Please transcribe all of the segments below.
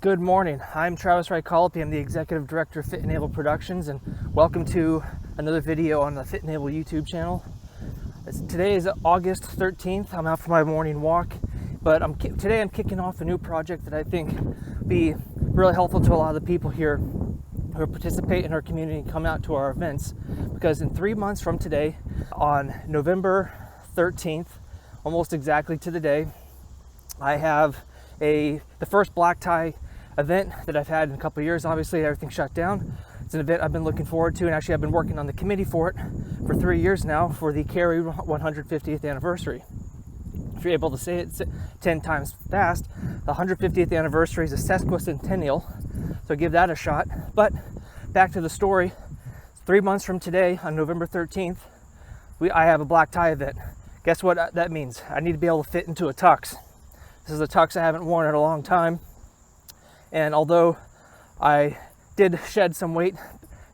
Good morning. I'm Travis Wright-Colopy. I'm the Executive Director of Fit Enable Productions, and welcome to another video on the Fit Enable YouTube channel. Today is August 13th. I'm out for my morning walk, but today I'm kicking off a new project that I think will be really helpful to a lot of the people here who participate in our community and come out to our events, because in 3 months from today, on November 13th, almost exactly to the day, I have the first black tie event that I've had in a couple of years. Obviously everything shut down. It's an event I've been looking forward to, and actually I've been working on the committee for it for 3 years now for the Cary 150th anniversary. If you're able to say it 10 times fast, the 150th anniversary is a sesquicentennial, so give that a shot. But back to the story. 3 months from today, on November 13th, I have a black tie event. Guess what that means? I need to be able to fit into a tux. This is a tux I haven't worn in a long time. And although I did shed some weight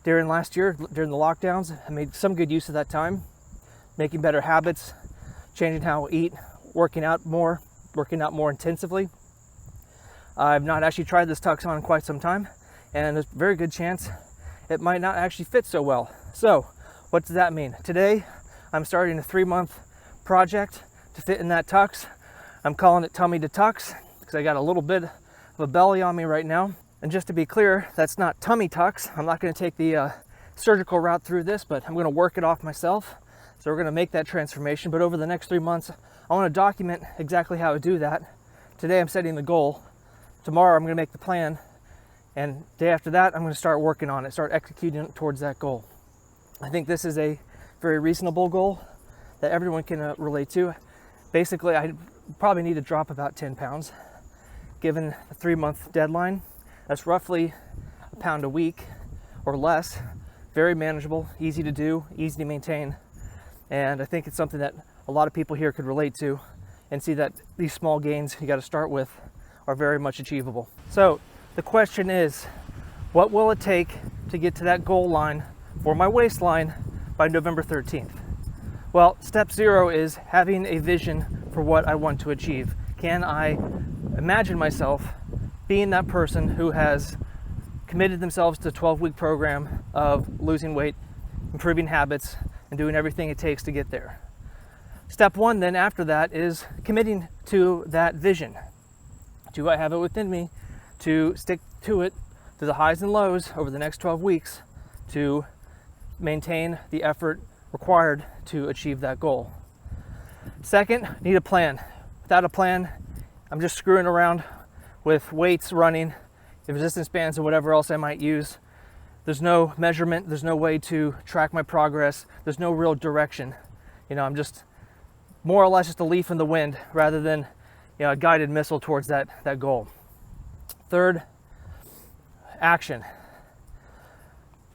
during last year, during the lockdowns, I made some good use of that time, making better habits, changing how I eat, working out more intensively. I've not actually tried this tux on in quite some time, and there's a very good chance it might not actually fit so well. So what does that mean? Today, I'm starting a 3-month project to fit in that tux. I'm calling it Tummy to Tux because I got a little bit of a belly on me right now. And just to be clear, that's not tummy tucks. I'm not going to take the surgical route through this, but I'm going to work it off myself. So we're going to make that transformation. But over the next 3 months, I want to document exactly how to do that. Today I'm setting the goal. Tomorrow I'm going to make the plan. And the day after that, I'm going to start working on it, start executing towards that goal. I think this is a very reasonable goal that everyone can relate to. Basically, I probably need to drop about 10 pounds. Given a 3-month deadline, that's roughly a pound a week or less. Very manageable, easy to do, easy to maintain. And I think it's something that a lot of people here could relate to and see that these small gains you got to start with are very much achievable. So the question is, what will it take to get to that goal line for my waistline by November 13th? Well, step 0 is having a vision for what I want to achieve. Can I imagine myself being that person who has committed themselves to a 12-week program of losing weight, improving habits, and doing everything it takes to get there? Step 1 then after that is committing to that vision. Do I have it within me to stick to it through the highs and lows over the next 12 weeks to maintain the effort required to achieve that goal? Second, need a plan. Without a plan, I'm just screwing around with weights, running, the resistance bands, and whatever else I might use. There's no measurement, there's no way to track my progress, there's no real direction. I'm just more or less just a leaf in the wind rather than a guided missile towards that goal. Third, action.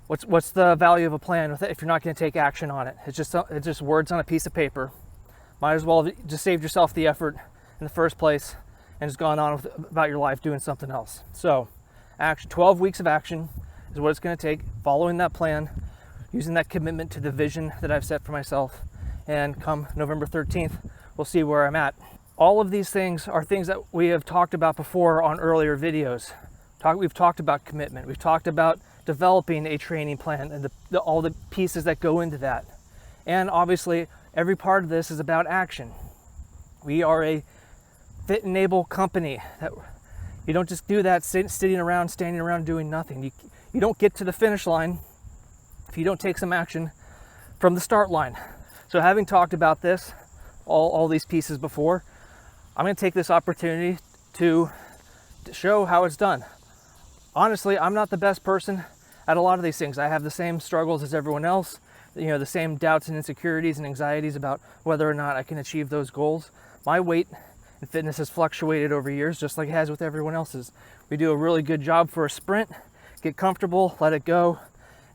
What's the value of a plan if you're not going to take action on it? It's just words on a piece of paper. Might as well have just saved yourself the effort in the first place and just gone on about your life doing something else. So, action. 12 weeks of action is what it's going to take, following that plan, using that commitment to the vision that I've set for myself, and come November 13th, we'll see where I'm at. All of these things are things that we have talked about before on earlier videos. We've talked about commitment. We've talked about developing a training plan and all the pieces that go into that. And obviously, every part of this is about action. We are a Fit Enable company. You don't just do that sitting around, standing around doing nothing. You don't get to the finish line if you don't take some action from the start line. So having talked about this, all these pieces before, I'm going to take this opportunity to show how it's done. Honestly, I'm not the best person at a lot of these things. I have the same struggles as everyone else, the same doubts and insecurities and anxieties about whether or not I can achieve those goals. My weight and fitness has fluctuated over years, just like it has with everyone else's. We do a really good job for a sprint, get comfortable, let it go,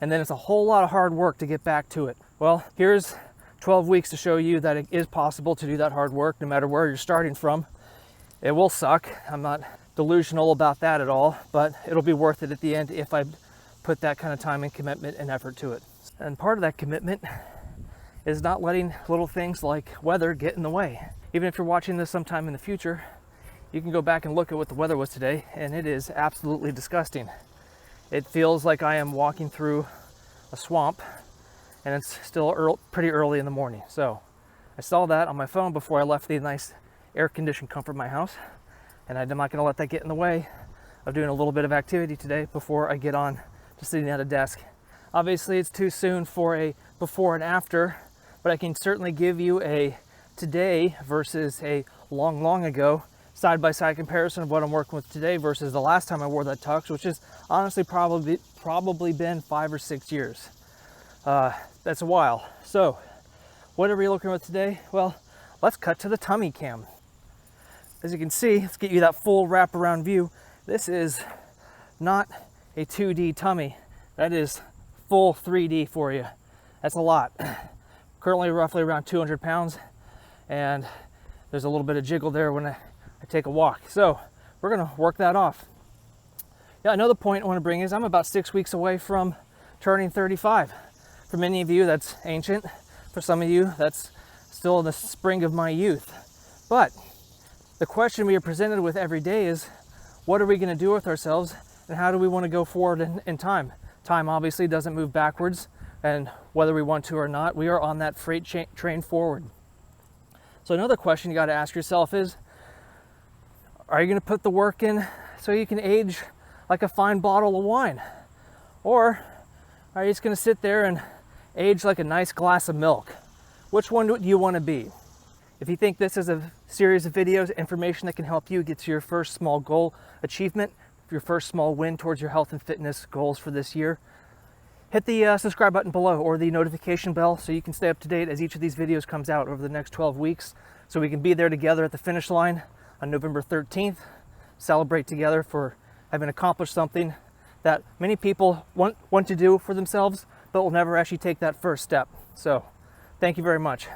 and then it's a whole lot of hard work to get back to it. Well, here's 12 weeks to show you that it is possible to do that hard work no matter where you're starting from. It will suck. I'm not delusional about that at all, but it'll be worth it at the end if I put that kind of time and commitment and effort to it. And part of that commitment is not letting little things like weather get in the way. Even if you're watching this sometime in the future, you can go back and look at what the weather was today, and it is absolutely disgusting. It feels like I am walking through a swamp, and it's still pretty early in the morning. So I saw that on my phone before I left the nice air-conditioned comfort of my house, and I'm not going to let that get in the way of doing a little bit of activity today before I get on to sitting at a desk. Obviously, it's too soon for a before and after, but I can certainly give you a today versus a long ago side-by-side comparison of what I'm working with today versus the last time I wore that tux, which is honestly probably been 5 or 6 years. That's a while. So what are we looking with today? Well, let's cut to the tummy cam. As you can see, let's get you that full wraparound view. This is not a 2D tummy. That is full 3D for you. That's a lot. Currently roughly around 200 pounds, and there's a little bit of jiggle there when I take a walk. So we're gonna work that off. Yeah, another point I want to bring is I'm about 6 weeks away from turning 35. For many of you, that's ancient. For some of you, that's still in the spring of my youth. But the question we are presented with every day is, what are we going to do with ourselves, and how do we want to go forward in time? Time obviously doesn't move backwards, and whether we want to or not, we are on that freight train forward. So another question you got to ask yourself is, are you going to put the work in so you can age like a fine bottle of wine? Or are you just going to sit there and age like a nice glass of milk? Which one do you want to be? If you think this is a series of videos, information that can help you get to your first small goal achievement, your first small win towards your health and fitness goals for this year, hit the subscribe button below or the notification bell so you can stay up to date as each of these videos comes out over the next 12 weeks, so we can be there together at the finish line on November 13th, celebrate together for having accomplished something that many people want to do for themselves, but will never actually take that first step. So thank you very much.